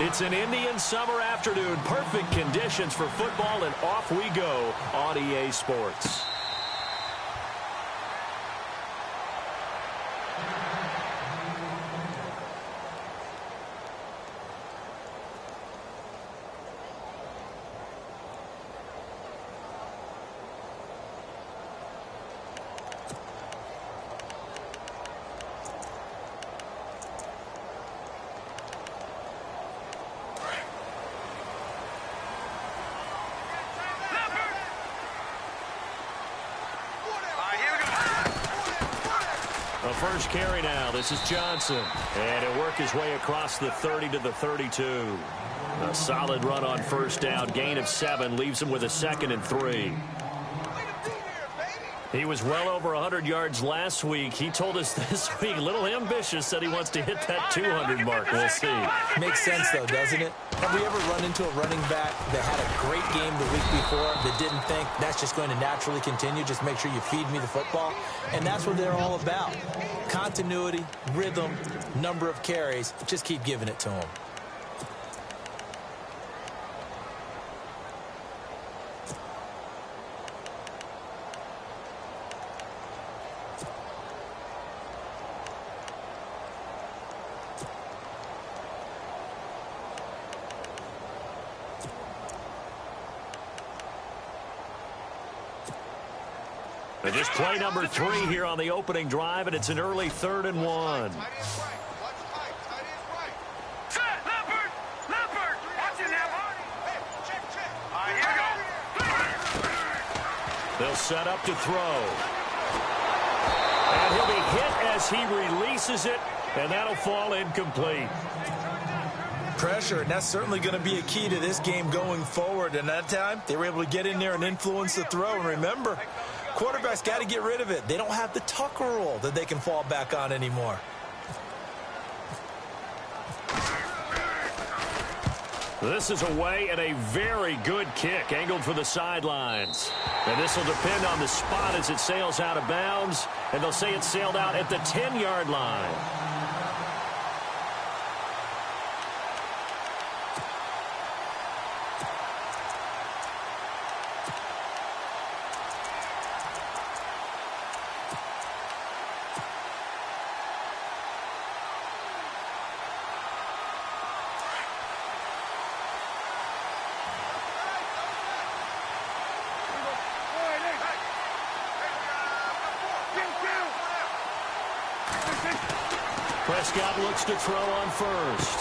It's an Indian summer afternoon. Perfect conditions for football, and off we go on EA Sports. The first carry now. This is Johnson. And he'll work his way across the 30 to the 32. A solid run on first down. Gain of 7 leaves him with a 2nd and 3. He was well over 100 yards last week. He told us this week, a little ambitious, said he wants to hit that 200 mark. We'll see. Makes sense, though, doesn't it? Have we ever run into a running back that had a great game the week before that didn't think that's just going to naturally continue? Just make sure you feed me the football. And that's what they're all about. Continuity, rhythm, number of carries. Just keep giving it to them. And just play number 3 here on the opening drive, and it's an early 3rd and 1. They'll set up to throw. And he'll be hit as he releases it, and that'll fall incomplete. Pressure, and that's certainly going to be a key to this game going forward. And that time, they were able to get in there and influence the throw. And remember, quarterbacks got to get rid of it. They don't have the Tucker rule that they can fall back on anymore. This is away and a very good kick, angled for the sidelines. And this will depend on the spot as it sails out of bounds. And they'll say it sailed out at the 10-yard line. Prescott looks to throw on first.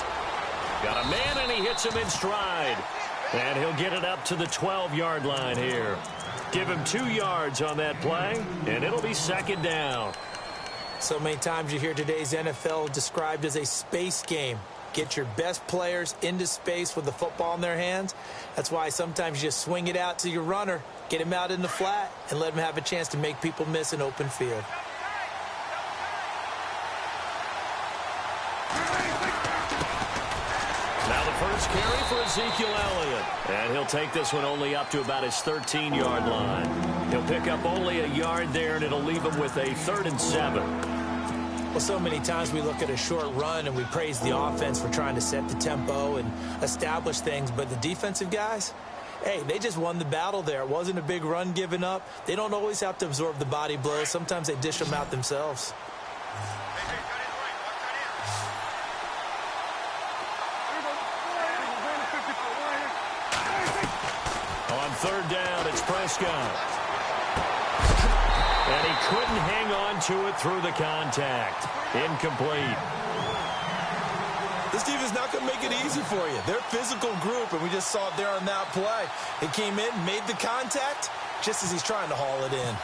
Got a man, and he hits him in stride. And he'll get it up to the 12-yard line here. Give him 2 yards on that play, and it'll be 2nd down. So many times you hear today's NFL described as a space game. Get your best players into space with the football in their hands. That's why sometimes you just swing it out to your runner, get him out in the flat, and let him have a chance to make people miss an open field. Now the first carry for Ezekiel Elliott. And he'll take this one only up to about his 13-yard line. He'll pick up only a yard there, and it'll leave him with a 3rd and 7. Well, so many times we look at a short run and we praise the offense for trying to set the tempo and establish things. But the defensive guys, hey, they just won the battle there. It wasn't a big run given up. They don't always have to absorb the body blows. Sometimes they dish them out themselves. On 3rd down, it's Prescott. And he couldn't hang on to it through the contact. Incomplete. This defense is not going to make it easy for you. They're a physical group, and we just saw it there on that play. They came in, made the contact, just as he's trying to haul it in.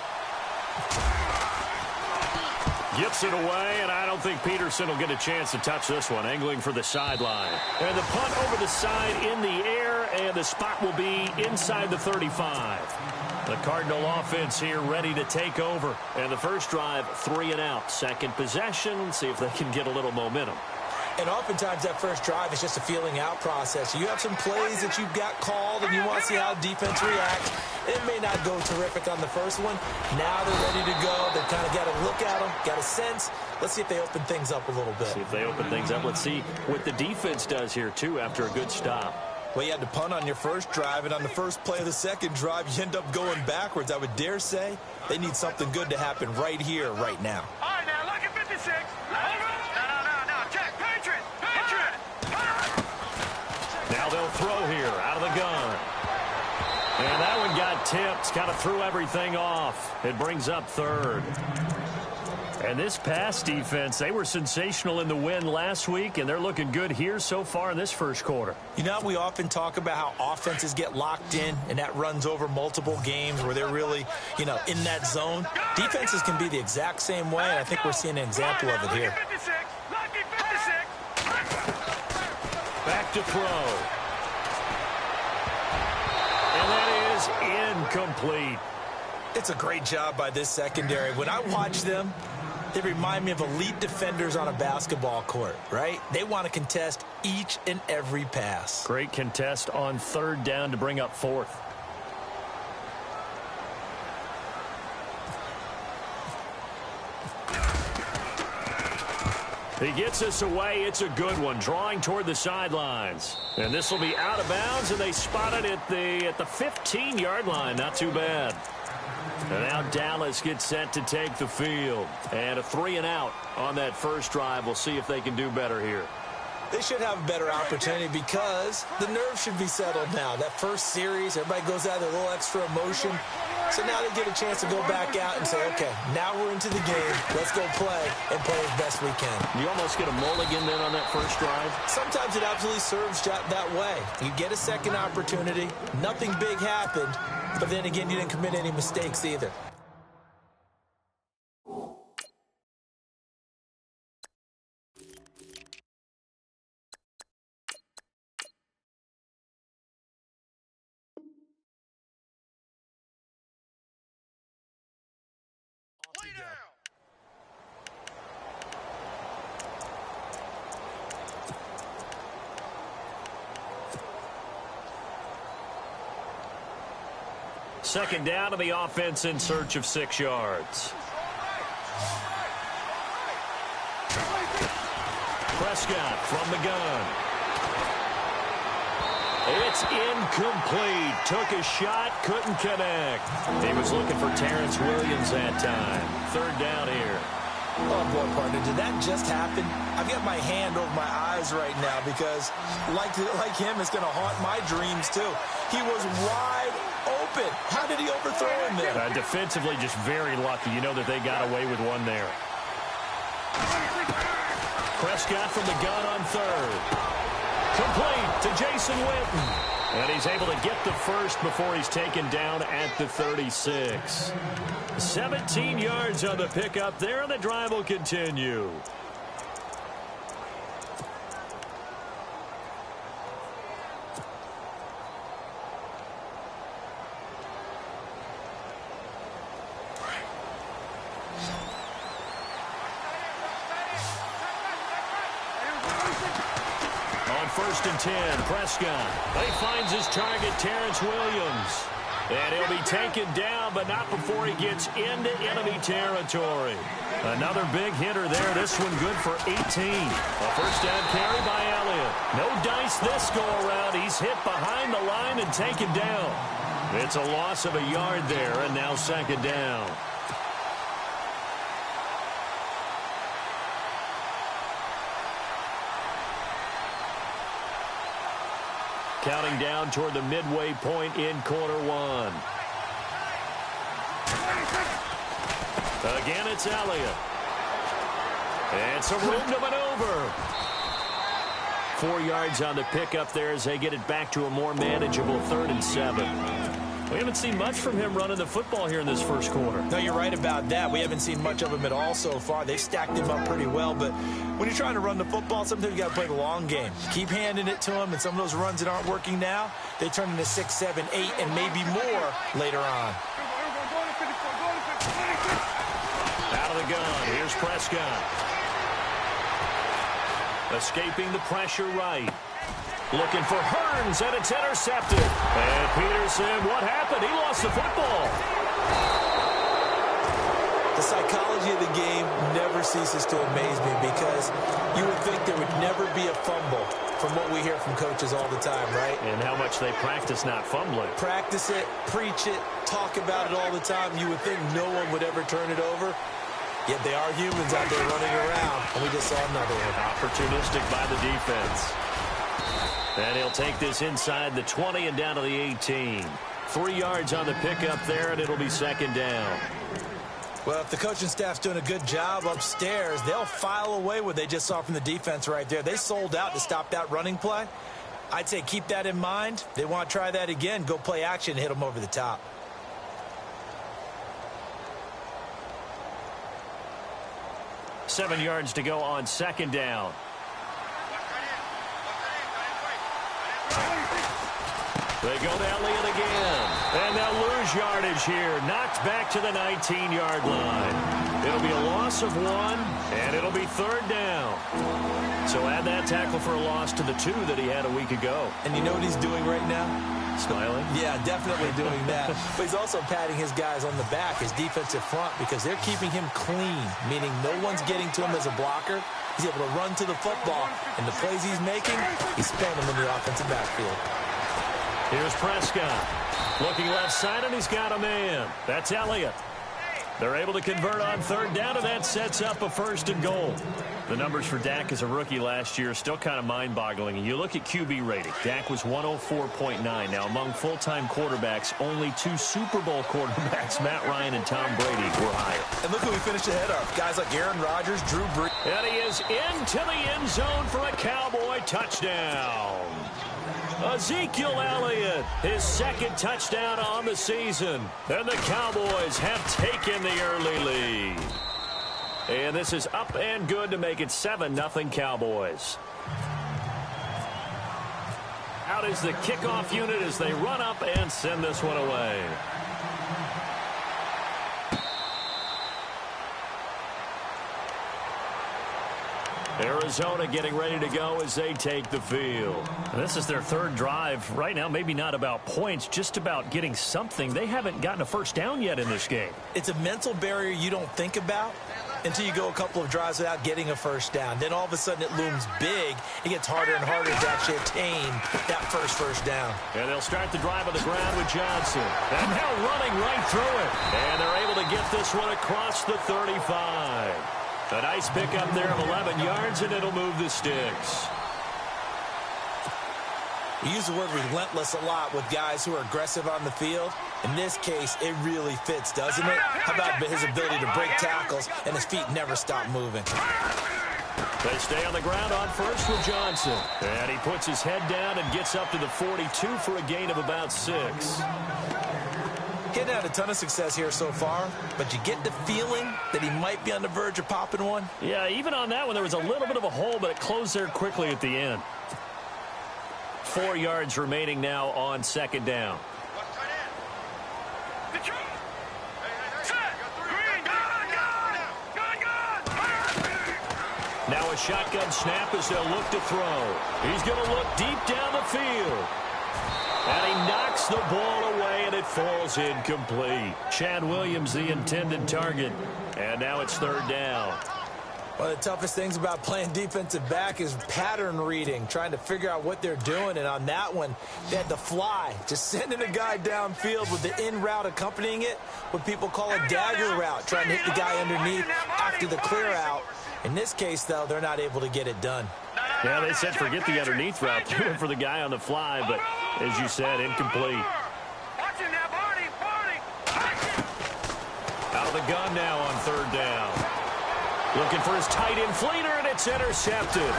Gets it away, and I don't think Peterson will get a chance to touch this one. Angling for the sideline. And the punt over the side in the air, and the spot will be inside the 35. The Cardinal offense here ready to take over. And the first drive, 3 and out. Second possession, see if they can get a little momentum. And oftentimes that first drive is just a feeling out process. You have some plays that you've got called and you want to see how defense reacts. It may not go terrific on the first one. Now they're ready to go. They've kind of got to look at them, got a sense. Let's see if they open things up a little bit. See if they open things up. Let's see what the defense does here, too, after a good stop. Well, you had to punt on your first drive, and on the first play of the second drive, you end up going backwards. I would dare say they need something good to happen right here, right now. All right, now, look at 56. No. Check. Patriot. Now they'll throw here out of the gun. And that one got tipped. Kind of threw everything off. It brings up third. And this pass defense, they were sensational in the win last week, and they're looking good here so far in this first quarter. You know, we often talk about how offenses get locked in, and that runs over multiple games where they're really, in that zone. Defenses can be the exact same way, and I think we're seeing an example of it here. Back to throw. And that is incomplete. It's a great job by this secondary. When I watch them, they remind me of elite defenders on a basketball court, right? They want to contest each and every pass. Great contest on third down to bring up fourth. He gets us away. It's a good one, drawing toward the sidelines. And this will be out of bounds, and they spot it at the 15-yard line. Not too bad. And now Dallas gets set to take the field. And a 3-and-out on that first drive. We'll see if they can do better here. They should have a better opportunity because the nerves should be settled now. That first series, everybody goes out with a little extra emotion. So now they get a chance to go back out and say, okay, now we're into the game. Let's go play and play as best we can. You almost get a mulligan then on that first drive? Sometimes it absolutely serves that way. You get a second opportunity. Nothing big happened. But then again, you didn't commit any mistakes either. Second down to the offense in search of 6 yards. Prescott from the gun. It's incomplete. Took a shot, couldn't connect. He was looking for Terrence Williams that time. Third down here. Oh, boy, partner, did that just happen? I've got my hand over my eyes right now because, like him, it's going to haunt my dreams, too. He was wide open. How did he overthrow him there? Defensively, just very lucky. You know that they got away with one there. Prescott from the gun on third. Complete to Jason Witten. And he's able to get the first before he's taken down at the 36. 17 yards on the pickup there, and the drive will continue. On 1st and 10, Prescott. He finds his target, Terrence Williams. And he'll be taken down, but not before he gets into enemy territory. Another big hitter there. This one good for 18. A first down carry by Elliott. No dice this go-around. He's hit behind the line and taken down. It's a loss of a yard there, and now second down. Counting down toward the midway point in quarter one. Again, it's Elliott. And some room to maneuver. 4 yards on the pickup there as they get it back to a more manageable 3rd and 7. We haven't seen much from him running the football here in this first quarter. No, you're right about that. We haven't seen much of him at all so far. They've stacked him up pretty well, but when you're trying to run the football, sometimes you got to play the long game. Keep handing it to him, and some of those runs that aren't working now, they turn into 6, 7, 8, and maybe more later on. Out of the gun, here's Prescott. Escaping the pressure right. Looking for Hearns, and it's intercepted. And Peterson, what happened? He lost the football. The psychology of the game never ceases to amaze me because you would think there would never be a fumble from what we hear from coaches all the time, right? And how much they practice not fumbling. Practice it, preach it, talk about it all the time. You would think no one would ever turn it over. Yet they are humans out there running around, and we just saw another one. Opportunistic by the defense. And he'll take this inside the 20 and down to the 18. 3 yards on the pickup there, and it'll be second down. Well, if the coaching staff's doing a good job upstairs, they'll file away what they just saw from the defense right there. They sold out to stop that running play. I'd say keep that in mind. They want to try that again. Go play action and hit them over the top. Seven yards to go on second down. They go to Elliott again. And they'll lose yardage here. Knocked back to the 19-yard line. It'll be a loss of 1, and it'll be third down. So add that tackle for a loss to the 2 that he had a week ago. And you know what he's doing right now? Smiling? Yeah, definitely doing that. But he's also patting his guys on the back, his defensive front, because they're keeping him clean, meaning no one's getting to him as a blocker. He's able to run to the football, and the plays he's making, he's spending them in the offensive backfield. Here's Prescott. Looking left side, and he's got a man. That's Elliott. They're able to convert on third down, and that sets up a first and goal. The numbers for Dak as a rookie last year still kind of mind-boggling. And you look at QB rating. Dak was 104.9. Now, among full-time quarterbacks, only 2 Super Bowl quarterbacks, Matt Ryan and Tom Brady, were higher. And look who we finished ahead of. Guys like Aaron Rodgers, Drew Brees. And he is into the end zone for a Cowboy touchdown. Ezekiel Elliott, his second touchdown on the season. And the Cowboys have taken the early lead. And this is up and good to make it 7-0 Cowboys. Out is the kickoff unit as they run up and send this one away. Arizona getting ready to go as they take the field. And this is their third drive. Right now, maybe not about points, just about getting something. They haven't gotten a first down yet in this game. It's a mental barrier you don't think about until you go a couple of drives without getting a first down. Then all of a sudden it looms big. It gets harder and harder to actually attain that first down. And they'll start the drive on the ground with Johnson. And now running right through it. And they're able to get this one across the 35. A nice pickup there of 11 yards, and it'll move the sticks. You use the word relentless a lot with guys who are aggressive on the field. In this case, it really fits, doesn't it? How about his ability to break tackles and his feet never stop moving? They stay on the ground on first with Johnson. And he puts his head down and gets up to the 42 for a gain of about 6. He hadn't had a ton of success here so far, but you get the feeling that he might be on the verge of popping one. Yeah, even on that one, there was a little bit of a hole, but it closed there quickly at the end. 4 yards remaining now on second down. Now a shotgun snap as they'll look to throw. He's going to look deep down the field. And he knocks the ball away, and it falls incomplete. Chad Williams, the intended target. And now it's third down. One of the toughest things about playing defensive back is pattern reading, trying to figure out what they're doing. And on that one, they had to fly, just sending a guy downfield with the in route accompanying it, what people call a dagger route, trying to hit the guy underneath after the clear out. In this case, though, they're not able to get it done. Yeah, they said forget the underneath route. Doing for the guy on the fly, but as you said, incomplete. Out of the gun now on third down. Looking for his tight end fleeter, and it's intercepted.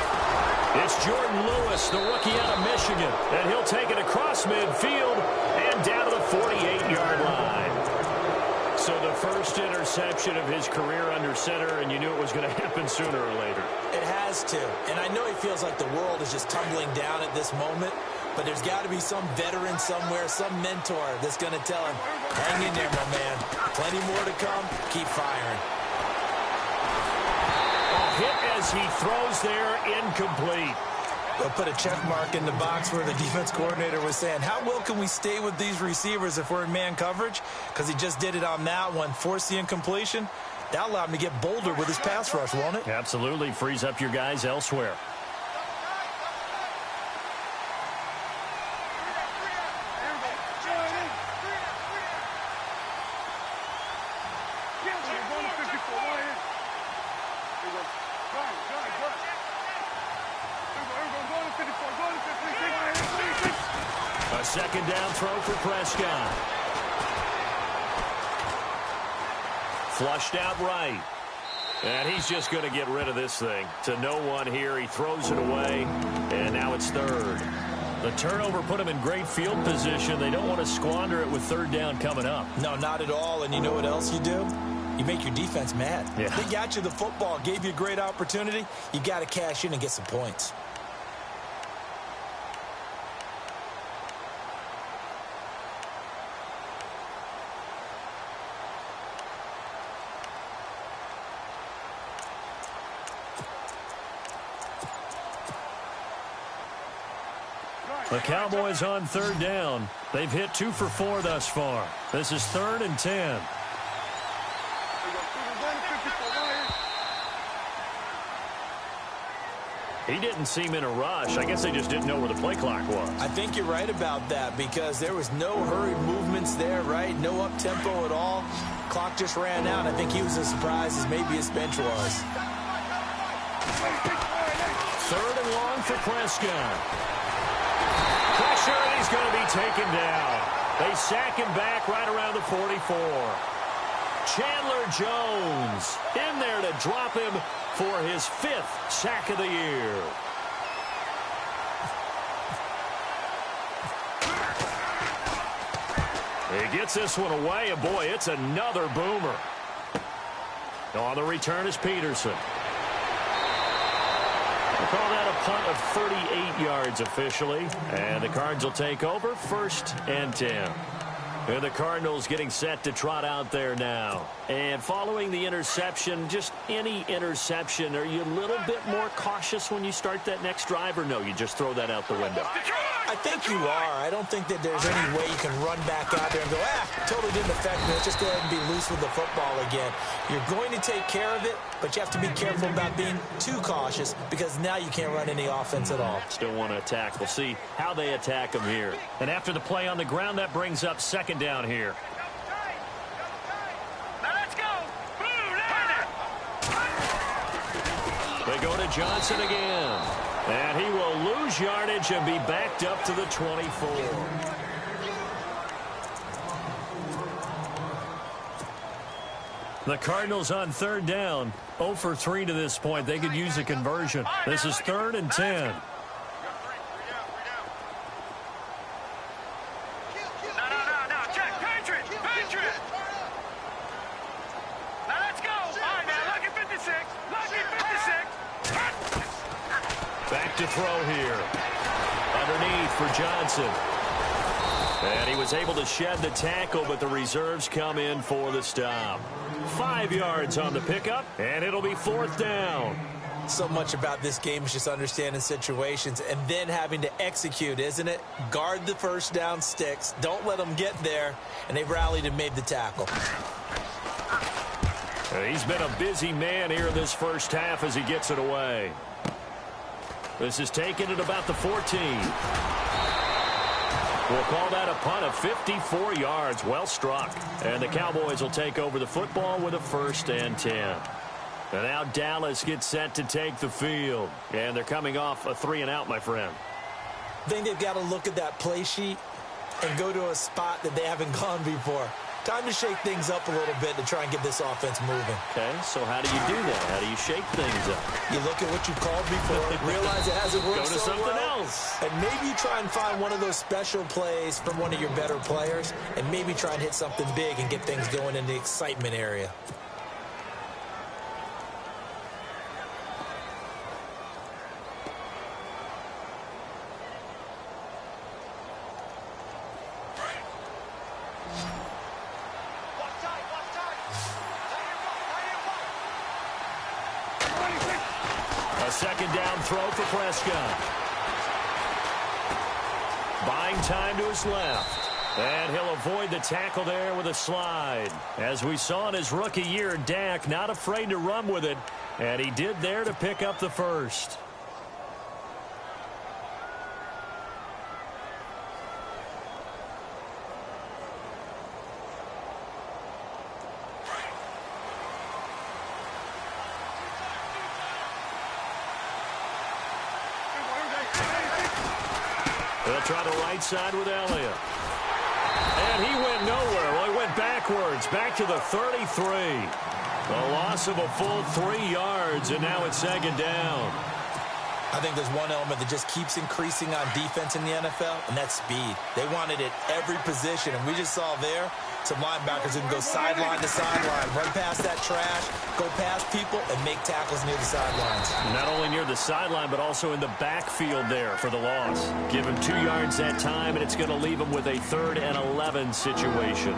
It's Jordan Lewis, the rookie out of Michigan, and he'll take it across midfield and down to the 48-yard line. So the first interception of his career under center, and you knew it was going to happen sooner or later. It has to. And I know he feels like the world is just tumbling down at this moment, but there's got to be some veteran somewhere, some mentor that's going to tell him, hang in there, my man. Plenty more to come. Keep firing. A hit as he throws there, incomplete. They'll put a check mark in the box where the defense coordinator was saying, how well can we stay with these receivers if we're in man coverage? Because he just did it on that one, forced the incompletion. That allowed him to get bolder with his pass rush, won't it? Absolutely. Frees up your guys elsewhere. A second down throw for Prescott. Flushed out right. And he's just going to get rid of this thing. To no one here. He throws it away. And now it's third. The turnover put him in great field position. They don't want to squander it with third down coming up. No, not at all. And you know what else you do? You make your defense mad. Yeah. They got you the football, gave you a great opportunity. You got to cash in and get some points. The Cowboys on third down. They've hit 2 for 4 thus far. This is 3rd and 10. He didn't seem in a rush. I guess they just didn't know where the play clock was. I think you're right about that because there was no hurried movements there, right? No up-tempo at all. Clock just ran out. I think he was as surprised as maybe his bench was. 3rd and long for Prescott. Pressure, and he's going to be taken down. They sack him back right around the 44. Chandler Jones in there to drop him for his 5th sack of the year. He gets this one away, and boy, it's another boomer. On the return is Peterson. We'll call that a punt of 38 yards officially. And the Cards will take over 1st and 10. And the Cardinals getting set to trot out there now. And following the interception, just any interception, are you a little bit more cautious when you start that next drive, or no, you just throw that out the window? I think you are. I don't think that there's any way you can run back out there and go, totally didn't affect me. Let's just go ahead and be loose with the football again. You're going to take care of it, but you have to be careful about being too cautious because now you can't run any offense at all. Still want to attack. We'll see how they attack them here. And after the play on the ground, that brings up 2nd down here. Now let's go. They go to Johnson again. And he will lose yardage and be backed up to the 24. The Cardinals on 3rd down. 0 for 3 to this point. They could use a conversion. This is 3rd and 10. No, check. Patriot. Now let's go. All right, now, lucky 56. Back to throw here. Underneath for Johnson. And he was able to shed the tackle, but the reserves come in for the stop. 5 yards on the pickup, and it'll be 4th down. So much about this game is just understanding situations and then having to execute, isn't it? Guard the first down sticks. Don't let them get there. And they rallied and made the tackle. He's been a busy man here in this first half as he gets it away. This is taken at about the 14. We'll call that a punt of 54 yards. Well struck. And the Cowboys will take over the football with a 1st and 10. And now Dallas gets set to take the field. And they're coming off a 3-and-out, my friend. I think they've got to look at that play sheet and go to a spot that they haven't gone before. Time to shake things up a little bit to try and get this offense moving. Okay, so how do you do that? How do you shake things up? You look at what you've called before, realize it hasn't worked Go to so something well, else. and maybe you try and find one of those special plays from one of your better players, and maybe try and hit something big and get things going in the excitement area. A second down throw for Prescott. Buying time to his left. And he'll avoid the tackle there with a slide. As we saw in his rookie year, Dak not afraid to run with it. And he did there to pick up the first. They'll try the right side with Elliott. And he went nowhere. Well, he went backwards, back to the 33. A loss of a full 3 yards, and now it's second down. I think there's one element that just keeps increasing on defense in the NFL, and that's speed. They want it at every position, and we just saw there some linebackers who can go sideline to sideline, run past that trash, go past people, and make tackles near the sidelines. Not only near the sideline, but also in the backfield there for the loss. Give him 2 yards that time, and it's going to leave him with a 3rd and 11 situation.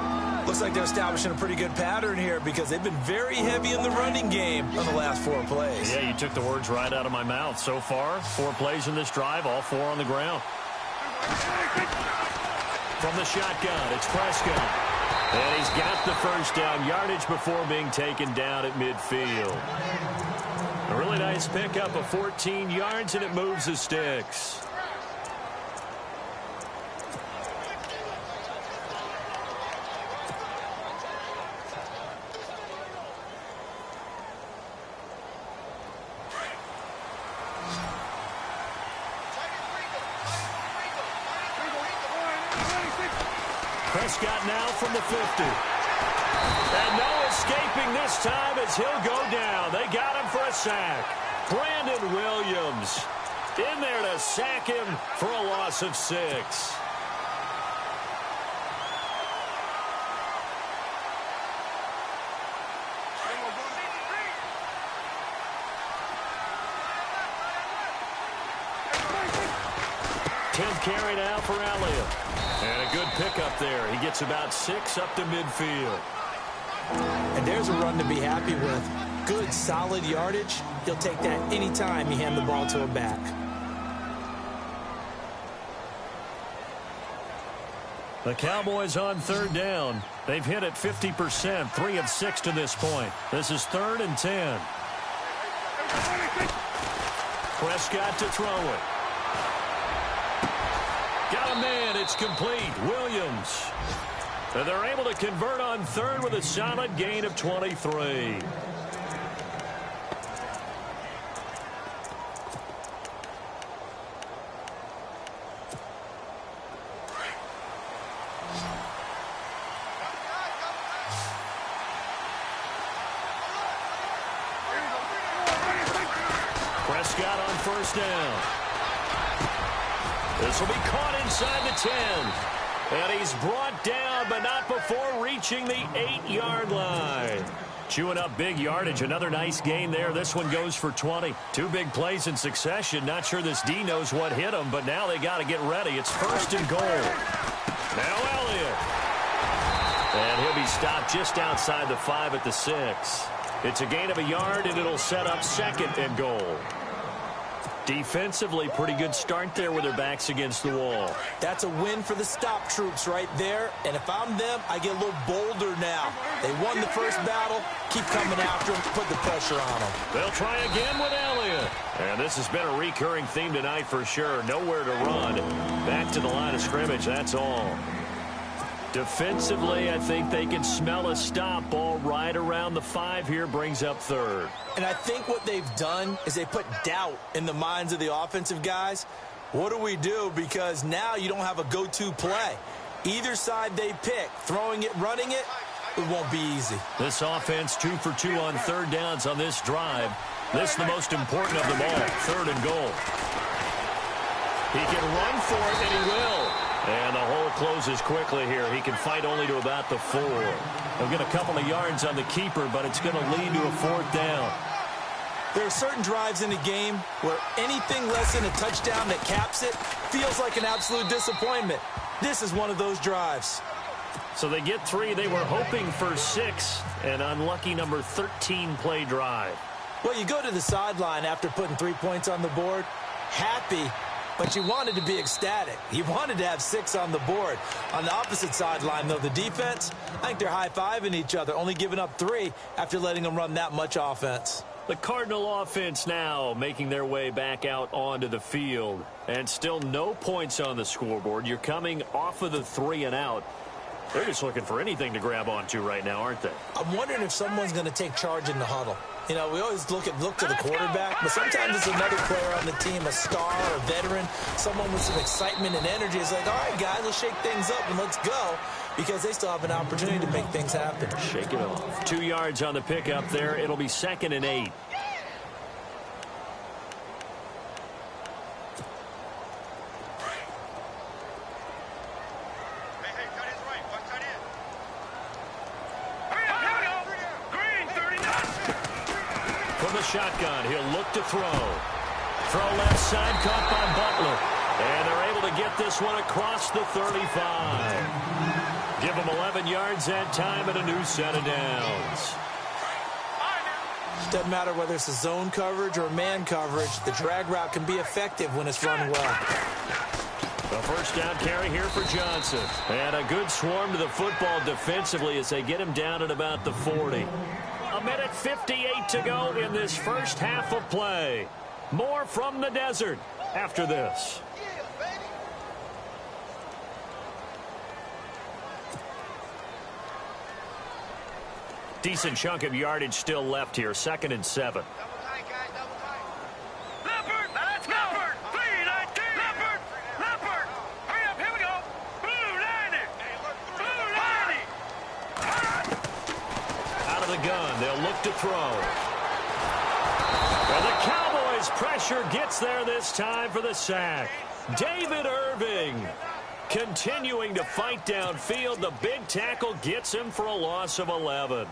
Looks like they're establishing a pretty good pattern here because they've been very heavy in the running game on the last 4 plays. Yeah, you took the words right out of my mouth. So far, 4 plays in this drive, all 4 on the ground. From the shotgun, it's Prescott. And he's got the first down yardage before being taken down at midfield. A really nice pickup of 14 yards, and it moves the sticks. Prescott now from the 50. And no escaping this time as he'll go down. They got him for a sack. Brandon Williams in there to sack him for a loss of 6. Carry now for Elliott. And a good pickup there. He gets about 6 up to midfield. And there's a run to be happy with. Good, solid yardage. He'll take that anytime you hand the ball to a back. The Cowboys on 3rd down. They've hit it 50%, 3 of 6 to this point. This is 3rd and 10. Prescott to throw it. Got a man. It's complete. Williams. And they're able to convert on 3rd with a solid gain of 23. Prescott on 1st down. This will be caught inside the 10. And he's brought down, but not before reaching the 8-yard line. Chewing up big yardage. Another nice gain there. This one goes for 20. 2 big plays in succession. Not sure this D knows what hit him, but now they got to get ready. It's 1st and goal. Now Elliott. And he'll be stopped just outside the 5 at the 6. It's a gain of a yard, and it'll set up 2nd and goal. Defensively, pretty good start there with their backs against the wall. That's a win for the stop troops right there. And if I'm them, I get a little bolder now. They won the first battle. Keep coming after them. Put the pressure on them. They'll try again with Elliott. And this has been a recurring theme tonight for sure. Nowhere to run. Back to the line of scrimmage, that's all. Defensively, I think they can smell a stop. Ball right around the 5 here, brings up 3rd. And I think what they've done is they put doubt in the minds of the offensive guys. What do we do? Because now you don't have a go-to play. Either side they pick, throwing it, running it, it won't be easy. This offense 2 for 2 on 3rd downs on this drive. This is the most important of them all, 3rd and goal. He can run for it, and he will. And the hole closes quickly here. He can fight only to about the 4. They'll get a couple of yards on the keeper, but it's going to lead to a 4th down. There are certain drives in a game where anything less than a touchdown that caps it feels like an absolute disappointment. This is one of those drives. So they get 3. They were hoping for 6. An unlucky number 13 play drive. Well, you go to the sideline after putting 3 points on the board, happy, but you wanted to be ecstatic. You wanted to have 6 on the board. On the opposite sideline, though, the defense, I think they're high-fiving each other, only giving up 3 after letting them run that much offense. The Cardinal offense now making their way back out onto the field. And still no points on the scoreboard. You're coming off of the 3 and out. They're just looking for anything to grab onto right now, aren't they? I'm wondering if someone's going to take charge in the huddle. You know, we always look to the quarterback, but sometimes it's another player on the team, a star, a veteran, someone with some excitement and energy. It's like, all right, guys, let's shake things up and let's go, because they still have an opportunity to make things happen. Shake it off. 2 yards on the pickup there. It'll be 2nd and 8. Shotgun. He'll look to throw. Throw left side, caught by Butler. And they're able to get this one across the 35. Give them 11 yards that time and a new set of downs. Doesn't matter whether it's a zone coverage or man coverage. The drag route can be effective when it's run well. The first down carry here for Johnson. And a good swarm to the football defensively as they get him down at about the 40. A minute 58 to go in this first half of play. More from the desert after this. Decent chunk of yardage still left here. 2nd and 7. They'll look to throw. Well, the Cowboys pressure gets there this time for the sack. David Irving continuing to fight downfield. The big tackle gets him for a loss of 11.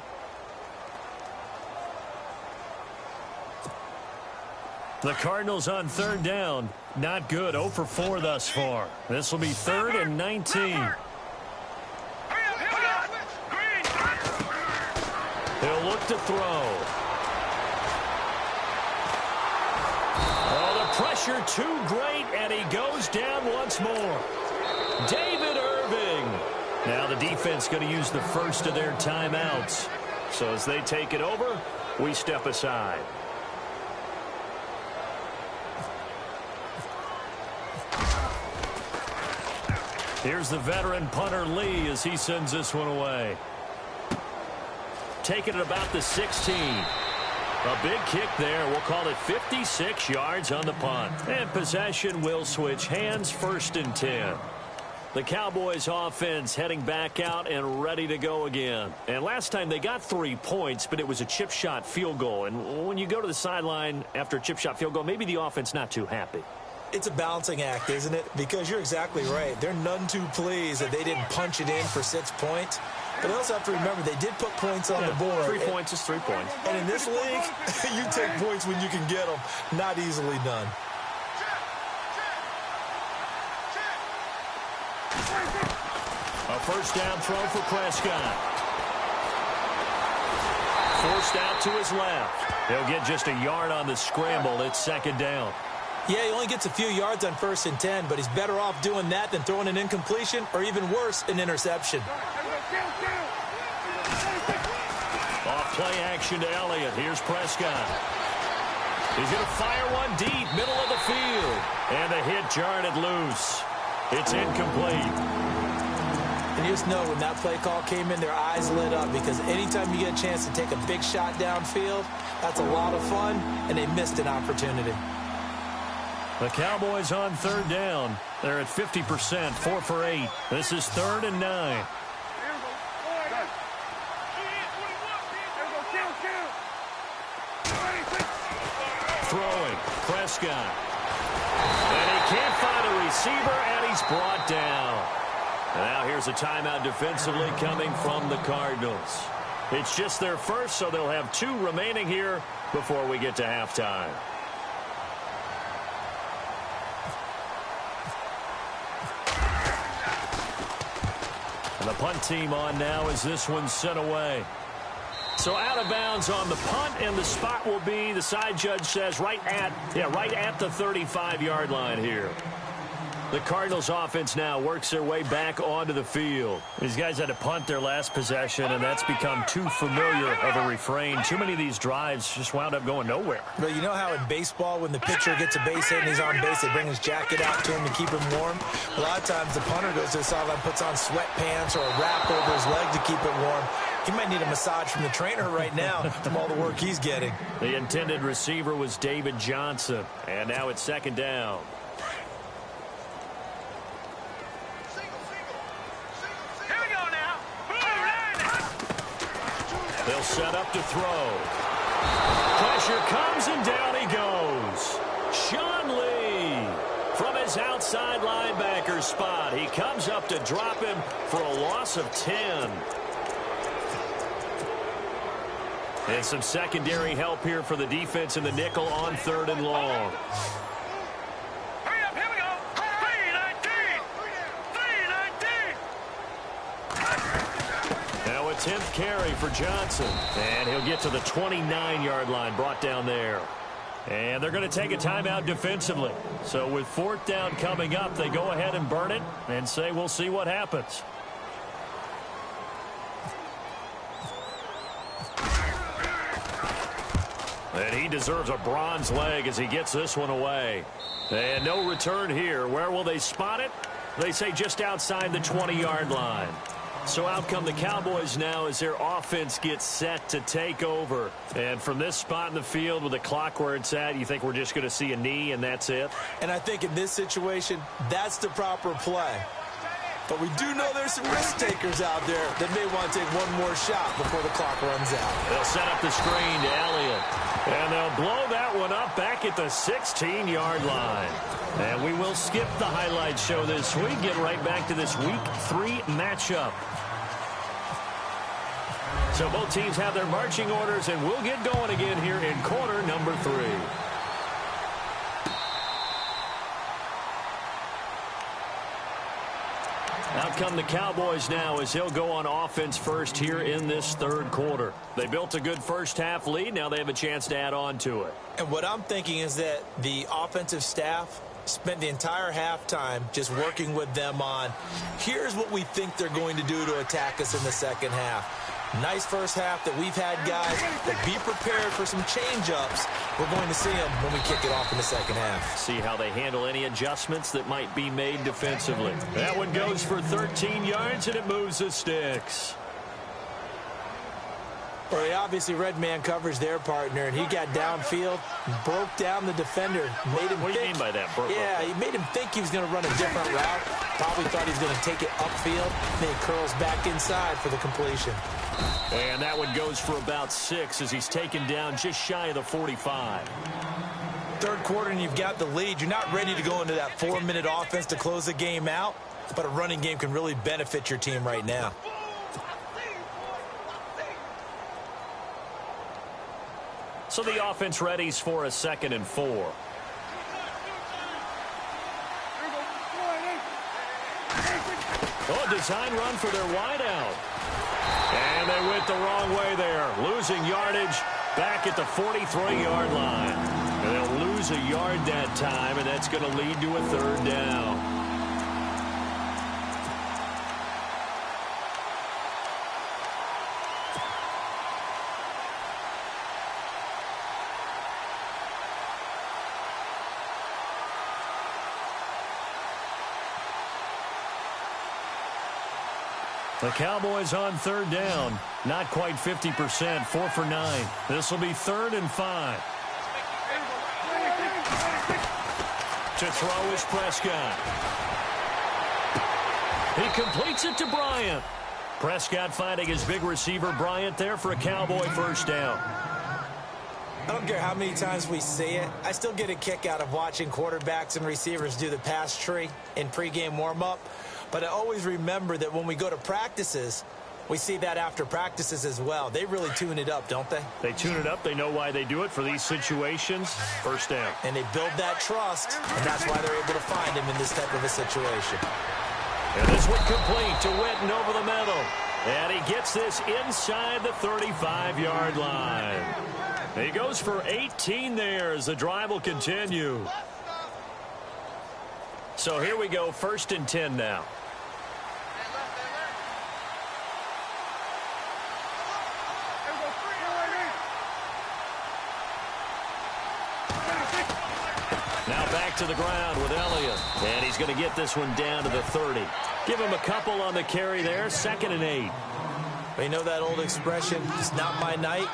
The Cardinals on 3rd down. Not good. 0 for 4 thus far. This will be 3rd and 19. He'll look to throw. Oh, the pressure too great, and he goes down once more. David Irving. Now the defense going to use the first of their timeouts. So as they take it over, we step aside. Here's the veteran punter Lee as he sends this one away. Taking it about the 16. A big kick there. We'll call it 56 yards on the punt. And possession will switch hands. 1st and 10. The Cowboys offense heading back out and ready to go again. And last time they got 3 points, but it was a chip shot field goal. And when you go to the sideline after a chip shot field goal, maybe the offense not too happy. It's a balancing act, isn't it? Because you're exactly right. They're none too pleased that they didn't punch it in for 6 points. But they also have to remember they did put points on the board. 3 points is 3 points. And in this league, you take points when you can get them. Not easily done. A first down throw for Prescott. Forced out to his left. He'll get just a yard on the scramble. It's 2nd down. Yeah, he only gets a few yards on 1st and 10, but he's better off doing that than throwing an incompletion or even worse, an interception. Off play action to Elliott. Here's Prescott. He's going to fire one deep, middle of the field. And the hit jarred it loose. It's incomplete. And you just know when that play call came in, their eyes lit up, because anytime you get a chance to take a big shot downfield, that's a lot of fun, and they missed an opportunity. The Cowboys on 3rd down. They're at 50%, 4 for 8. This is 3rd and 9. Throwing, Prescott. And he can't find a receiver, and he's brought down. And now here's a timeout defensively coming from the Cardinals. It's just their first, so they'll have 2 remaining here before we get to halftime. And the punt team on now as this one's sent away. So out of bounds on the punt, and the spot will be, the side judge says, right at the 35-yard line here. The Cardinals offense now works their way back onto the field. These guys had to punt their last possession, and that's become too familiar of a refrain. Too many of these drives just wound up going nowhere. But you know how in baseball, when the pitcher gets a base hit and he's on base, they bring his jacket out to him to keep him warm? A lot of times the punter goes to the sideline, puts on sweatpants or a wrap over his leg to keep it warm. He might need a massage from the trainer right now from all the work he's getting. The intended receiver was David Johnson, and now it's second down. They'll set up to throw. Pressure comes, and down he goes. Sean Lee from his outside linebacker spot. He comes up to drop him for a loss of 10. And some secondary help here for the defense in the nickel on 3rd and long. Hurry up, here we go. 3-19. Now a 10th carry for Johnson. And he'll get to the 29-yard line, brought down there. And they're going to take a timeout defensively. So with 4th down coming up, they go ahead and burn it and say we'll see what happens. And he deserves a bronze leg as he gets this one away. And no return here. Where will they spot it? They say just outside the 20-yard line. So out come the Cowboys now as their offense gets set to take over. And from this spot in the field with the clock where it's at, you think we're just going to see a knee and that's it? And I think in this situation, that's the proper play. But we do know there's some risk takers out there that may want to take one more shot before the clock runs out. They'll set up the screen to Elliott. And they'll blow that one up back at the 16-yard line. And we will skip the highlight show this week. Get right back to this Week 3 matchup. So both teams have their marching orders, and we'll get going again here in quarter number 3. Out come the Cowboys now as they'll go on offense first here in this 3rd quarter. They built a good first-half lead. Now they have a chance to add on to it. And what I'm thinking is that the offensive staff spent the entire halftime just working with them on, here's what we think they're going to do to attack us in the second half. Nice first half that we've had, guys, but be prepared for some change-ups. We're going to see them when we kick it off in the second half. See how they handle any adjustments that might be made defensively. That one goes for 13 yards, and it moves the sticks. Well, they obviously red man coverage their partner, and he got downfield, broke down the defender. Made him what do you mean by that? Yeah, he made him think he was going to run a different route. Probably thought he was going to take it upfield. Then he curls back inside for the completion. And that one goes for about 6 as he's taken down just shy of the 45. 3rd quarter, and you've got the lead. You're not ready to go into that 4-minute offense to close the game out, but a running game can really benefit your team right now. So the offense readies for a 2nd and 4. Oh, design run for their wideout. And they went the wrong way there, losing yardage back at the 43-yard line. And they'll lose a yard that time, and that's going to lead to a 3rd down. The Cowboys on 3rd down. Not quite 50%, 4 for 9. This will be 3rd and 5. To throw is Prescott. He completes it to Bryant. Prescott finding his big receiver Bryant there for a Cowboy first down. I don't care how many times we see it. I still get a kick out of watching quarterbacks and receivers do the pass tree in pregame warm-up. But I always remember that when we go to practices, we see that after practices as well. They really tune it up, don't they? They tune it up. They know why they do it for these situations. First down. And they build that trust, and that's why they're able to find him in this type of a situation. And this one complete to Witten over the middle. And he gets this inside the 35-yard line. He goes for 18 there as the drive will continue. So here we go, 1st and 10 now. Now back to the ground with Elliott. And he's going to get this one down to the 30. Give him a couple on the carry there, 2nd and 8. Well, you know that old expression, it's not my night?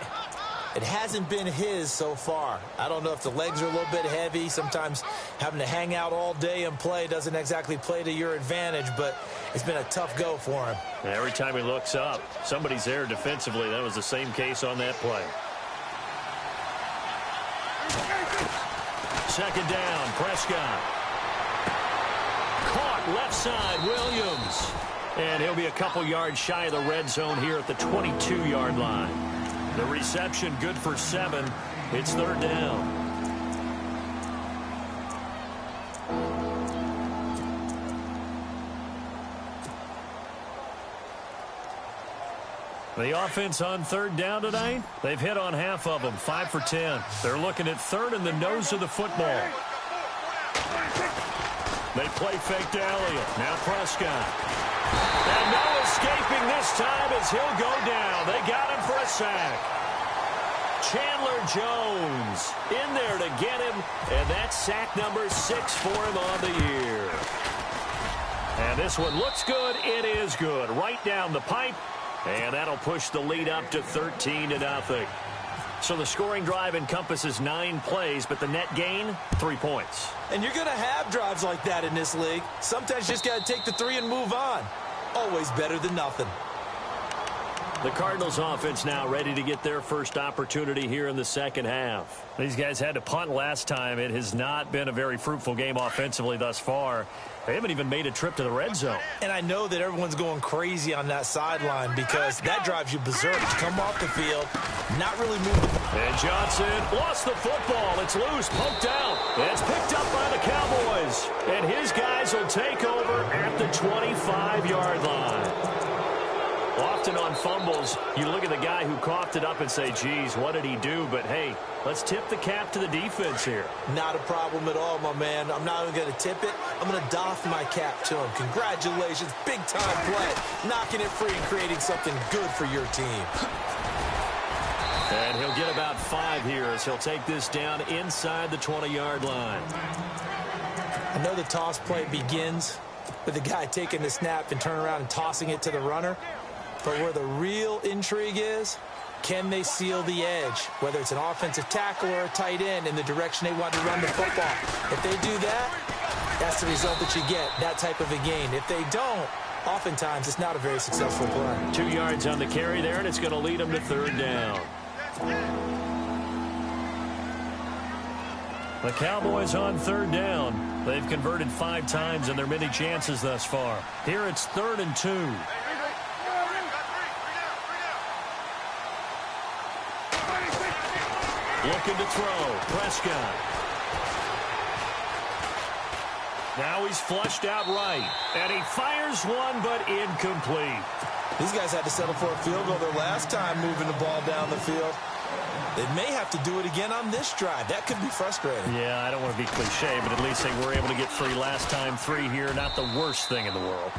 It hasn't been his so far. I don't know if the legs are a little bit heavy. Sometimes having to hang out all day and play doesn't exactly play to your advantage, but it's been a tough go for him. Every time he looks up, somebody's there defensively. That was the same case on that play. 2nd down, Prescott. Caught left side, Williams. And he'll be a couple yards shy of the red zone here at the 22-yard line. The reception good for 7. It's 3rd down. The offense on 3rd down tonight, they've hit on half of them, 5 for 10. They're looking at 3rd in the nose of the football. They play fake to Elliott. Now Prescott. And no escaping this time as he'll go down. They got him for a sack. Chandler Jones in there to get him, and that's sack number 6 for him on the year. And this one looks good. It is good. Right down the pipe, and that'll push the lead up to 13-0. So the scoring drive encompasses 9 plays, but the net gain, 3 points. And you're going to have drives like that in this league. Sometimes you just got to take the 3 and move on. Always better than nothing. The Cardinals offense now ready to get their first opportunity here in the second half. These guys had to punt last time. It has not been a very fruitful game offensively thus far. They haven't even made a trip to the red zone. And I know that everyone's going crazy on that sideline because that drives you berserk. You come off the field, not really moving. And Johnson lost the football. It's loose, poked out. It's picked up by the Cowboys. And his guys will take over at the 25-yard line. Often on fumbles, you look at the guy who coughed it up and say, geez, what did he do? But, hey, let's tip the cap to the defense here. Not a problem at all, my man. I'm not even going to tip it. I'm going to doff my cap to him. Congratulations. Big-time play. Knocking it free and creating something good for your team. And he'll get about 5 here as he'll take this down inside the 20-yard line. I know the toss play begins with the guy taking the snap and turning around and tossing it to the runner. But where the real intrigue is, can they seal the edge, whether it's an offensive tackle or a tight end, in the direction they want to run the football? If they do that, that's the result that you get, that type of a gain. If they don't, oftentimes it's not a very successful play. 2 yards on the carry there, and it's going to lead them to 3rd down. The Cowboys on 3rd down. They've converted 5 times in their many chances thus far. Here it's 3rd and 2. Looking to throw. Prescott. Now he's flushed out right. And he fires one, but incomplete. These guys had to settle for a field goal their last time moving the ball down the field. They may have to do it again on this drive. That could be frustrating. Yeah, I don't want to be cliche, but at least they were able to get 3 last time. 3 here, not the worst thing in the world.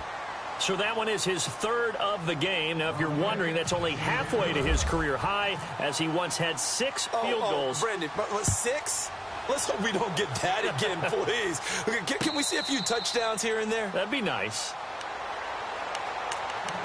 So that one is his 3rd of the game. Now, if you're wondering, that's only halfway to his career high, as he once had 6 field goals. Brendan, but 6? Let's hope we don't get that again, please. Can we see a few touchdowns here and there? That'd be nice.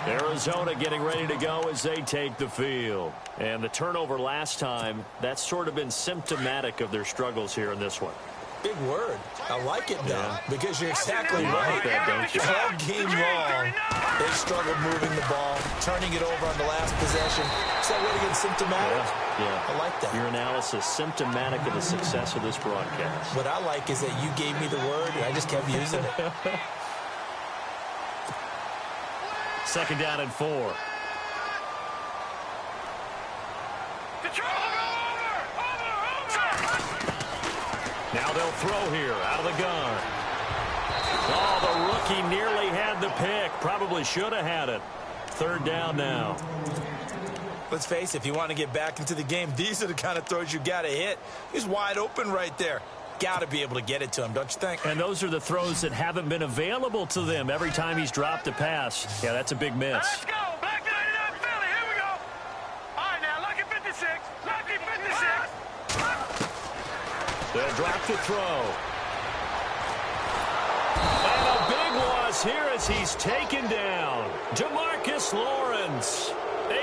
Arizona getting ready to go as they take the field. And the turnover last time, that's sort of been symptomatic of their struggles here in this one. Big word. I like it, though, because you're exactly You right. like that, don't you? All game long, they struggled moving the ball, turning it over on the last possession. Is that word again, symptomatic? Yeah. I like that. Your analysis, symptomatic of the success of this broadcast. What I like is that you gave me the word, and I just kept using it. 2nd down and 4. Now they'll throw here out of the gun. Oh, the rookie nearly had the pick. Probably should have had it. third down now. Let's face it, if you want to get back into the game, these are the kind of throws you got to hit. He's wide open right there. Got to be able to get it to him, don't you think? And those are the throws that haven't been available to them every time he's dropped a pass. Yeah, that's a big miss. Let's go. Back to 99 Philly. Here we go. All right, now, lucky 56. Lucky 56. They'll drop the throw. And a big loss here as he's taken down. Jamarcus Lawrence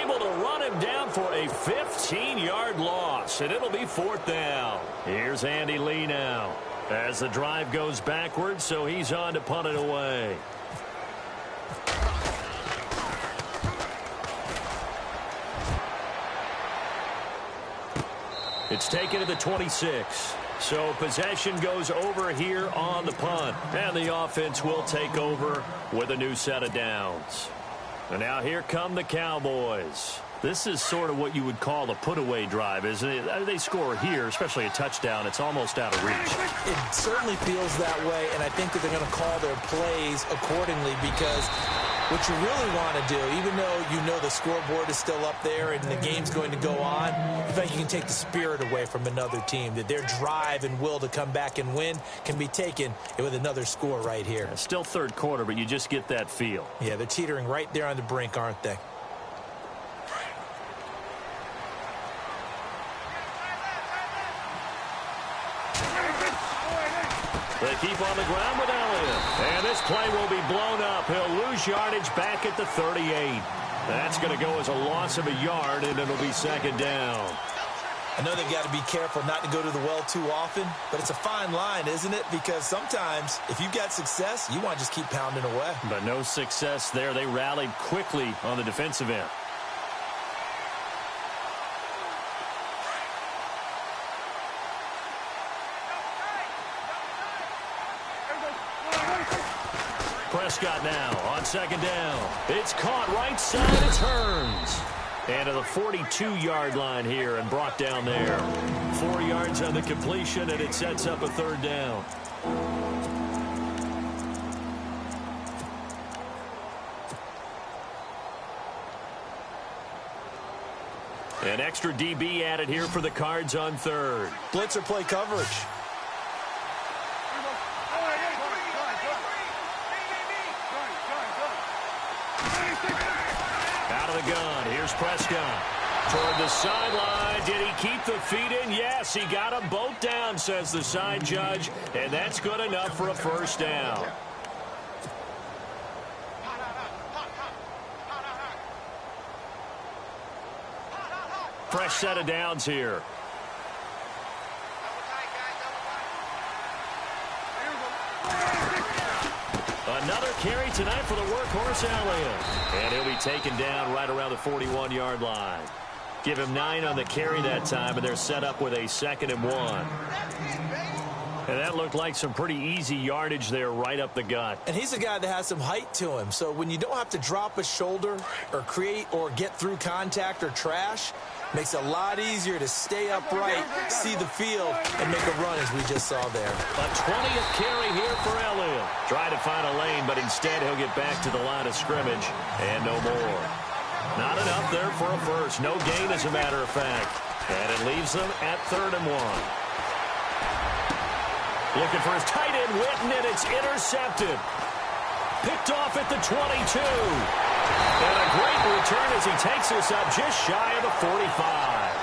able to run him down for a 15-yard loss, and it'll be fourth down. Here's Andy Lee now as the drive goes backwards, so he's on to punt it away. It's taken to the 26. So possession goes over here on the punt, and the offense will take over with a new set of downs. And now here come the Cowboys. This is sort of what you would call a put-away drive, isn't it? They score here, especially a touchdown. It's almost out of reach. It certainly feels that way, and I think that they're going to call their plays accordingly because what you really want to do, even though you know the scoreboard is still up there and the game's going to go on, in fact, you can take the spirit away from another team, that their drive and will to come back and win can be taken with another score right here. Still third quarter, but you just get that feel. Yeah, they're teetering right there on the brink, aren't they? They keep on the ground with Elliott. And this play will be blown up. He'll lose yardage back at the 38. That's going to go as a loss of a yard, and it'll be second down. I know they've got to be careful not to go to the well too often, but it's a fine line, isn't it? Because sometimes, if you've got success, you want to just keep pounding away. But no success there. They rallied quickly on the defensive end. Prescott now on second down. It's caught right side. It turns. And to the 42-yard line here and brought down there. 4 yards on the completion, and it sets up a third down. An extra DB added here for the Cards on third. Blitzer play coverage. Out of the gun. Here's Prescott. Toward the sideline. Did he keep the feet in? Yes, he got them both down, says the side judge. And that's good enough for a first down. Fresh set of downs here. Another carry tonight for the workhorse Elliott. And he'll be taken down right around the 41-yard line. Give him 9 on the carry that time, and they're set up with a 2nd and 1. And that looked like some pretty easy yardage there right up the gut. And he's a guy that has some height to him. So when you don't have to drop a shoulder or create or get through contact or trash, makes it a lot easier to stay upright, see the field, and make a run as we just saw there. A 20th carry here for Elliott. Try to find a lane, but instead he'll get back to the line of scrimmage and no more. Not enough there for a first. No gain, as a matter of fact. And it leaves them at 3rd and 1. Looking for his tight end, Witten, and it's intercepted. Picked off at the 22. And a great return as he takes us up just shy of the 45.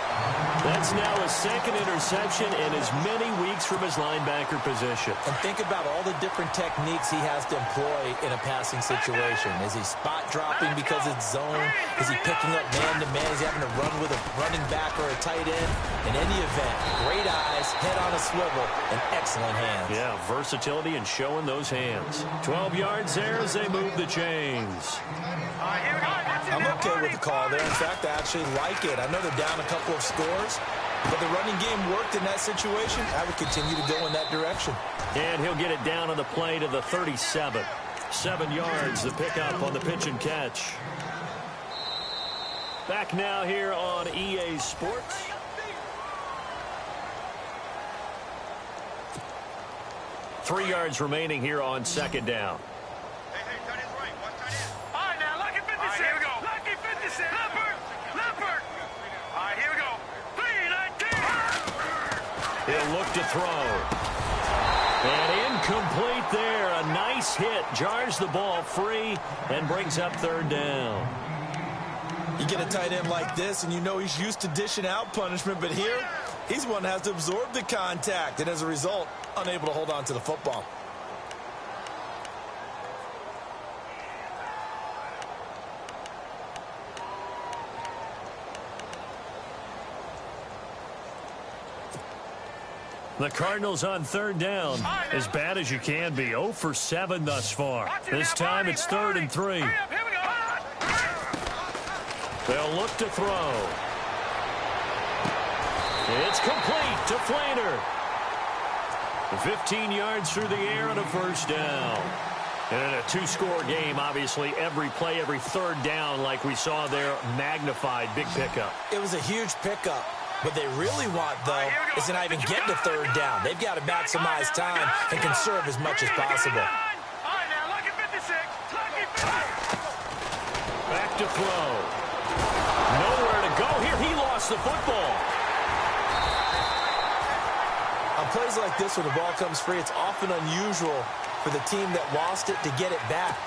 That's now his 2nd interception in as many weeks from his linebacker position. And think about all the different techniques he has to employ in a passing situation. Is he spot dropping because it's zone? Is he picking up man-to-man? Is he having to run with a running back or a tight end? In any event, great eyes, head on a swivel, and excellent hands. Yeah, versatility and showing those hands. 12 yards there as they move the chains. I'm okay with the call there. In fact, I actually like it. I know they're down a couple of scores, but the running game worked in that situation. I would continue to go in that direction. And he'll get it down on the play to the 37. 7 yards, the pickup on the pitch and catch. Back now here on EA Sports. Three yards remaining here on 2nd down. All right, now, lucky 56. All right, here we go. to throw. And incomplete there. A nice hit. Jars the ball free and brings up third down. You get a tight end like this, and you know he's used to dishing out punishment, but here, he's one that has to absorb the contact, and as a result, unable to hold on to the football. The Cardinals on third down. As bad as you can be. 0 for 7 thus far. This time it's 3rd and 3. They'll look to throw. It's complete to Flainer. 15 yards through the air and a first down. And in a two-score game, obviously, every play, every third down, like we saw there, magnified. Big pickup. It was a huge pickup. What they really want, though, is to not even get to third down. They've got to maximize time and conserve as much as possible. Back to throw. Nowhere to go here. He lost the football. On plays like this, when the ball comes free, it's often unusual for the team that lost it to get it back.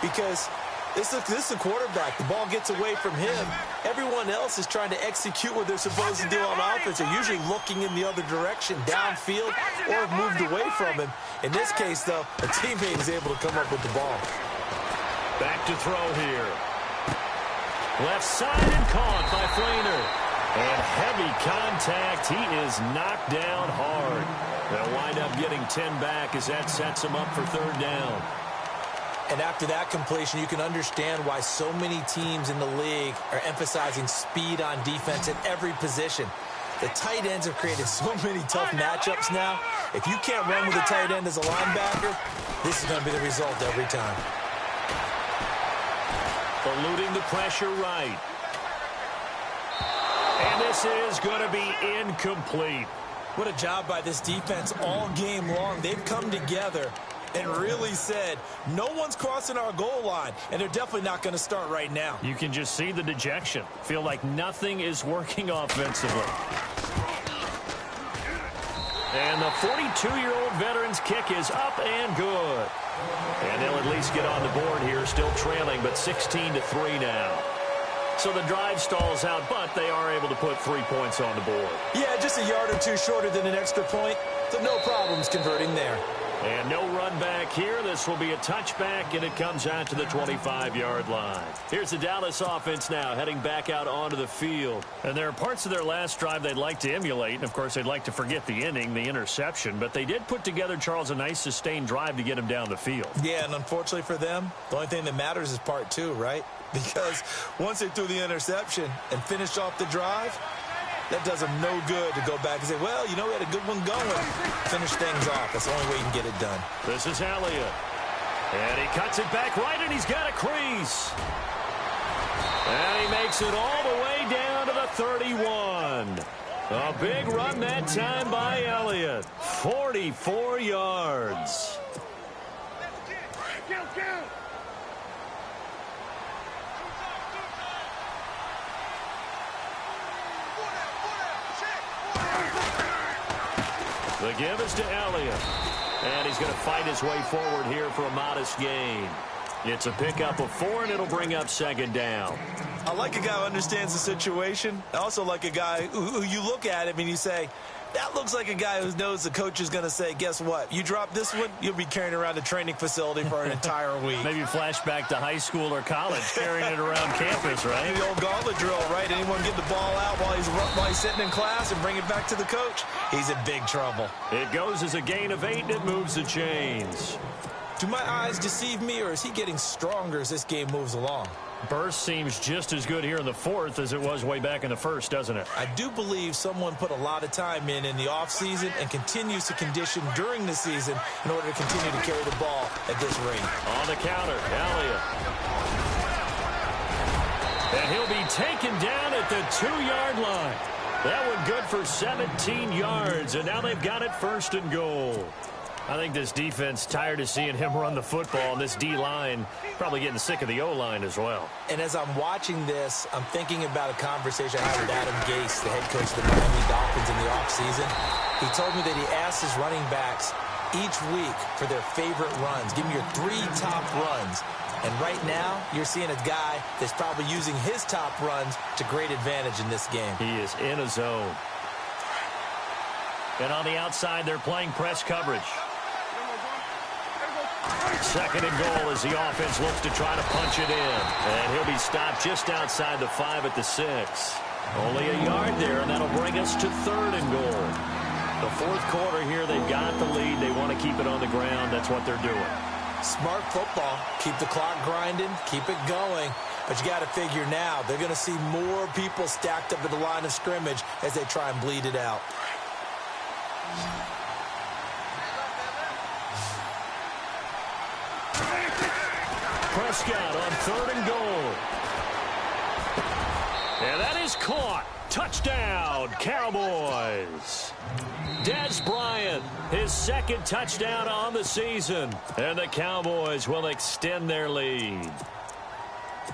Because this is the quarterback. The ball gets away from him. Everyone else is trying to execute what they're supposed to do on offense. They're usually looking in the other direction, downfield, or have moved away from him. In this case, though, a teammate is able to come up with the ball. Back to throw here. Left side and caught by Flainer. And heavy contact. He is knocked down hard. They'll wind up getting 10 back as that sets him up for third down. And after that completion, you can understand why so many teams in the league are emphasizing speed on defense at every position. The tight ends have created so many tough matchups now. If you can't run with a tight end as a linebacker, this is going to be the result every time. Eluding the pressure right. And this is going to be incomplete. What a job by this defense all game long. They've come together and really said, no one's crossing our goal line, and they're definitely not going to start right now. You can just see the dejection. Feel like nothing is working offensively. And the 42-year-old veteran's kick is up and good. And they'll at least get on the board here, still trailing, but 16-3 now. So the drive stalls out, but they are able to put 3 points on the board. Yeah, just a yard or two shorter than an extra point, so no problems converting there. And no run back here. This will be a touchback, and it comes out to the 25-yard line. Here's the Dallas offense now heading back out onto the field. And there are parts of their last drive they'd like to emulate. And, of course, they'd like to forget the inning, the interception. But they did put together, Charles, a nice sustained drive to get him down the field. Yeah, and unfortunately for them, the only thing that matters is part 2, right? Because once they threw the interception and finished off the drive, that does them no good to go back and say, well, you know, we had a good one going. Finish things off. That's the only way you can get it done. This is Elliott. And he cuts it back right, and he's got a crease. And he makes it all the way down to the 31. A big run that time by Elliott. 44 yards. The give is to Elliott. And he's going to fight his way forward here for a modest gain. It's a pickup of 4, and it'll bring up second down. I like a guy who understands the situation. I also like a guy who you look at him and you say, that looks like a guy who knows the coach is going to say, guess what? You drop this one, you'll be carrying around the training facility for an entire week. Maybe flashback to high school or college, carrying it around campus, right? The old gauntlet drill, right? Anyone get the ball out while he's sitting in class and bring it back to the coach? He's in big trouble. It goes as a gain of 8, and it moves the chains. Do my eyes deceive me, or is he getting stronger as this game moves along? Burst seems just as good here in the 4th as it was way back in the 1st, doesn't it? I do believe someone put a lot of time in the offseason and continues to condition during the season in order to continue to carry the ball at this rate. On the counter, Elliott. And he'll be taken down at the 2-yard line. That one good for 17 yards, and now they've got it 1st and goal. I think this defense tired of seeing him run the football, and this D-line probably getting sick of the O-line as well. And as I'm watching this, I'm thinking about a conversation I had with Adam Gase, the head coach of the Miami Dolphins in the offseason. He told me that he asked his running backs each week for their favorite runs. Give me your 3 top runs. And right now, you're seeing a guy that's probably using his top runs to great advantage in this game. He is in a zone. And on the outside, they're playing press coverage. Second and goal as the offense looks to try to punch it in. And he'll be stopped just outside the 5 at the 6. Only a yard there, and that'll bring us to 3rd and goal. The 4th quarter here, they've got the lead. They want to keep it on the ground. That's what they're doing. Smart football. Keep the clock grinding. Keep it going. But you got to figure now, they're going to see more people stacked up at the line of scrimmage as they try and bleed it out. Prescott on 3rd and goal. And that is caught. Touchdown, Cowboys. Dez Bryant, his 2nd touchdown on the season. And the Cowboys will extend their lead.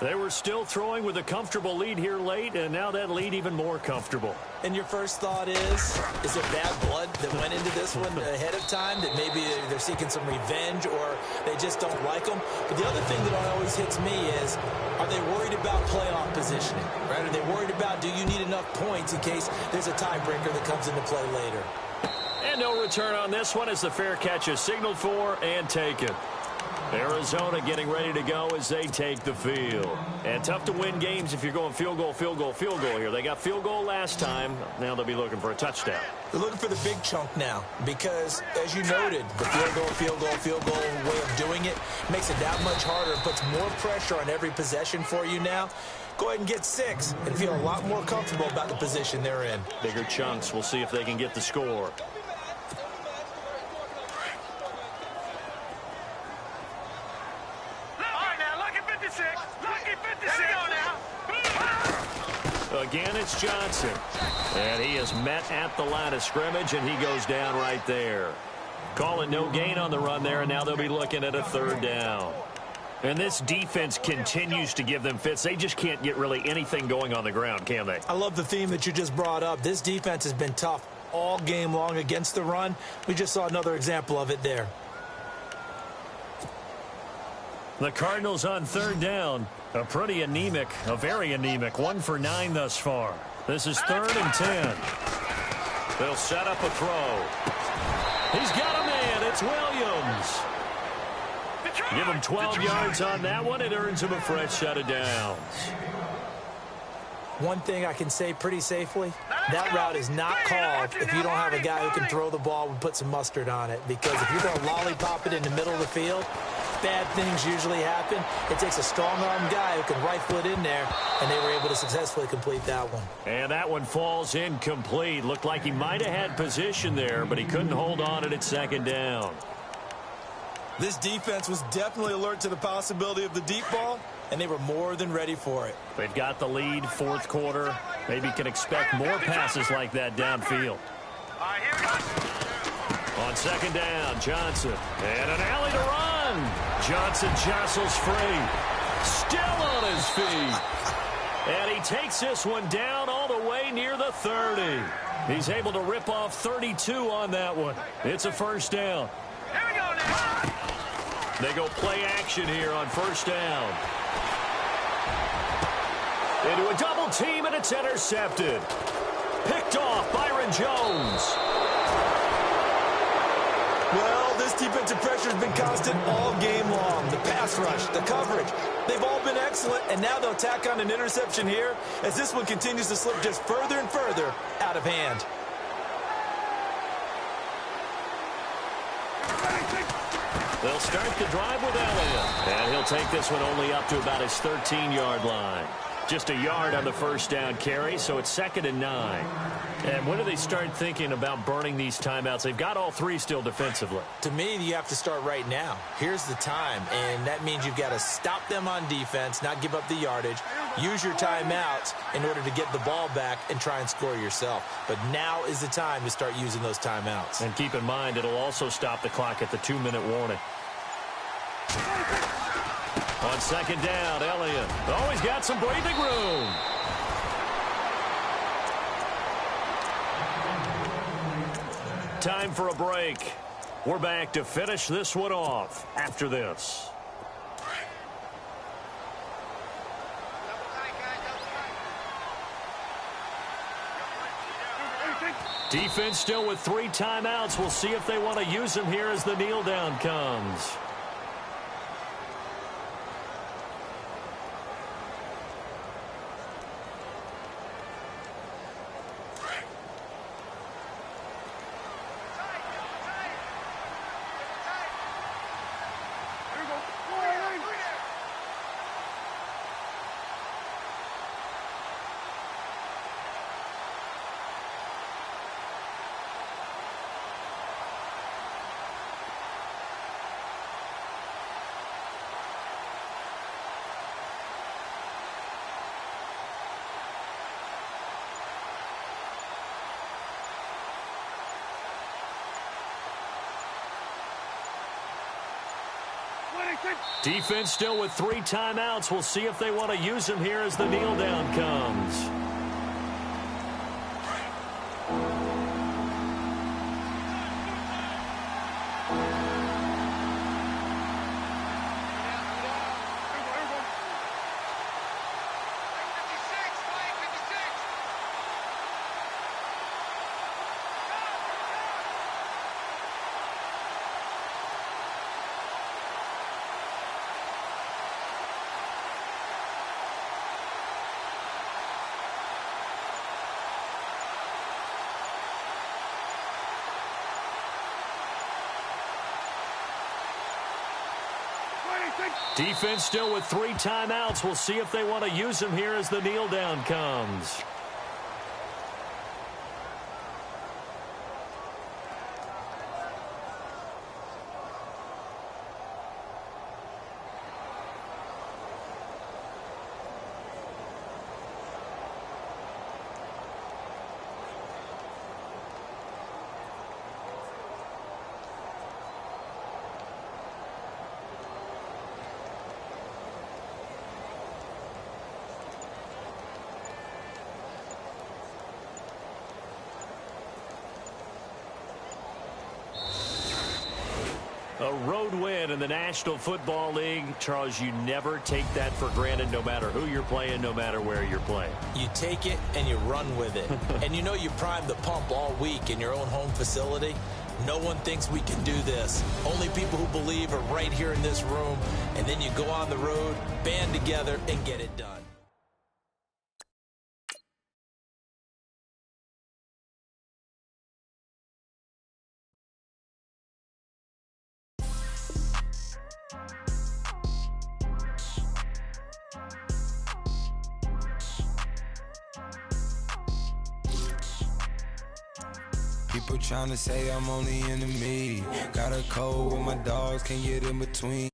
They were still throwing with a comfortable lead here late, and now that lead even more comfortable. And your first thought is it bad blood that went into this one ahead of time, that maybe they're seeking some revenge or they just don't like them? But the other thing that always hits me is, are they worried about playoff positioning? Right? Are they worried about, do you need enough points in case there's a tiebreaker that comes into play later? And no return on this one as the fair catch is signaled for and taken. Arizona getting ready to go as they take the field. And tough to win games if you're going field goal, field goal, field goal here. They got field goal last time. Now they'll be looking for a touchdown. They're looking for the big chunk now because, as you noted, the field goal, field goal, field goal way of doing it makes it that much harder. It puts more pressure on every possession for you now. Go ahead and get 6 and feel a lot more comfortable about the position they're in. Bigger chunks. We'll see if they can get the score. Again, it's Johnson. And he is met at the line of scrimmage, and he goes down right there. Calling no gain on the run there, and now they'll be looking at a 3rd down. And this defense continues to give them fits. They just can't get really anything going on the ground, can they? I love the theme that you just brought up. This defense has been tough all game long against the run. We just saw another example of it there. The Cardinals on 3rd down. A very anemic 1 for 9 thus far. This is 3rd and 10. They'll set up a throw. He's got a man. It's Williams. Give him 12 yards on that one. It earns him a fresh set of downs. One thing I can say pretty safely, that route is not called if you don't have a guy who can throw the ball and put some mustard on it. Because if you're going to lollipop it in the middle of the field, bad things usually happen. It takes a strong-arm guy who can rifle it in there, and they were able to successfully complete that one. And that one falls incomplete. Looked like he might have had position there, but he couldn't hold on at 2nd down. This defense was definitely alert to the possibility of the deep ball, and they were more than ready for it. They've got the lead, 4th quarter. Maybe can expect more passes like that downfield. On 2nd down, Johnson. And an alley to run. Johnson jostles free. Still on his feet. And he takes this one down all the way near the 30. He's able to rip off 32 on that one. It's a 1st down. Here we go now. They go play action here on 1st down. Into a double team, and it's intercepted. Picked off Byron Jones. Well, this defensive pressure has been constant all game long. The pass rush, the coverage, they've all been excellent, and now they'll tack on an interception here as this one continues to slip just further and further out of hand. They'll start the drive with Elliott, and he'll take this one only up to about his 13-yard line. Just a yard on the first down carry, so it's 2nd and 9. And when do they start thinking about burning these timeouts? They've got all 3 still defensively. To me, you have to start right now. Here's the time, and that means you've got to stop them on defense, not give up the yardage, use your timeouts in order to get the ball back and try and score yourself. But now is the time to start using those timeouts. And keep in mind, it'll also stop the clock at the 2-minute warning. On 2nd down, Elliott. Oh, he's got some breathing room. Time for a break. We're back to finish this one off after this. Defense still with 3 timeouts. We'll see if they want to use them here as the kneel down comes. Defense still with 3 timeouts. We'll see if they want to use them here as the kneel down comes. Defense still with 3 timeouts. We'll see if they want to use them here as the kneel down comes. A road win in the National Football League. Charles, you never take that for granted, no matter who you're playing, no matter where you're playing. You take it and you run with it. And you know you primed the pump all week in your own home facility. No one thinks we can do this. Only people who believe are right here in this room. And then you go on the road, band together, and get it done. People trying to say I'm only in the media. Got a cold with my dogs, can't get in between.